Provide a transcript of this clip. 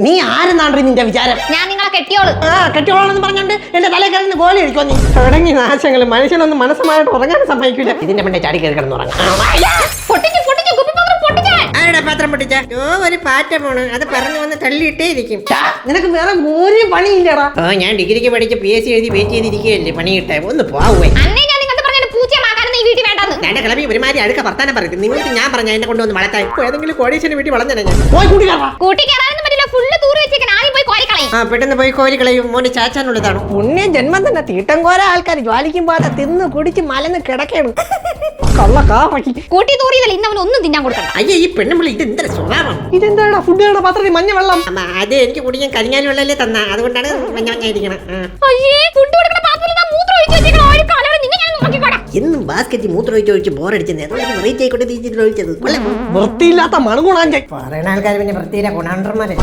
നീ ആരെന്നാണ് നിന്റെ വിചാരം? ഞാൻ നിങ്ങളെ കെട്ടിയോളൂ. കെട്ടിയോളെന്ന് പറഞ്ഞോണ്ട് എന്റെ തലയിൽ കിടന്ന് ഗോലി കഴിക്കോ നീ? തുടങ്ങി നാശങ്ങൾ. മനുഷ്യനൊന്നും മനസ്സമായിട്ട് ഉറങ്ങാൻ സമ്മതിക്കില്ല. ഇതിന്റെ മണ്ടേ ചാടി കയറി കിടന്നുറങ്ങാം. പാത്രം പൊട്ടിച്ച ഒരു പാറ്റ പോണ്. അത് പറഞ്ഞു വന്ന് തള്ളിയിട്ടേ ഇരിക്കും. നിനക്ക് വേറെ ഒരു പണിയില്ലടാ. ഞാൻ ഡിഗ്രിക്ക് പഠിച്ച് PSC എഴുതി വെയിറ്റ് ചെയ്തിരിക്കുകയല്ലേ പണി കിട്ടേ. ഒന്ന് പോവേ. എന്റെ കിളമ്പി ഒരുമാതിരി അടുക്ക വർത്താനം പറയുന്നത്. നിങ്ങൾക്ക് ഞാൻ പറഞ്ഞ എന്നെ കൊണ്ടുവന്ന് വളർത്താൻ ഏതെങ്കിലും കോടീശ്വരൻ വീട്ടിൽ വളർന്നേ ഞാൻ പോയി പെട്ടെന്ന് പോയി കോരി കളയും. മോന് ചാച്ചാനുള്ളതാണ്. പുണ്യ ജന്മം തന്നെ. തീട്ടം കോര ആൾക്കാർ ജ്വാലിക്കും പോലെ തിന്ന് കുടിച്ച് മലന്ന് കിടക്കാണ്. അയ്യോ ഈ പെണ്ണുമ്പിള്ളി ഇത് എന്താ സ്വഭാവം? ഇതെന്താ ഫുഡ് പാത്രത്തിൽ മഞ്ഞ വെള്ളം? അത് എനിക്ക് കുടിക്കാൻ കരിഞ്ഞാൽ വെള്ളല്ലേ തന്ന, അതുകൊണ്ടാണ് മഞ്ഞ മഞ്ഞായിരിക്കണം. എന്നും ബാസ്കറ്റ് മൂത്രം ഒഴിച്ച് ബോറടിച്ചത്. വെറൈറ്റി ആയിക്കോട്ടെ ഒഴിച്ചത്. വൃത്തിയില്ലാത്ത മണുകുണാൻ പറയണ ആൾക്കാർ പിന്നെ വൃത്തിയില്ല ഗുണാണ്ടർമാരെ.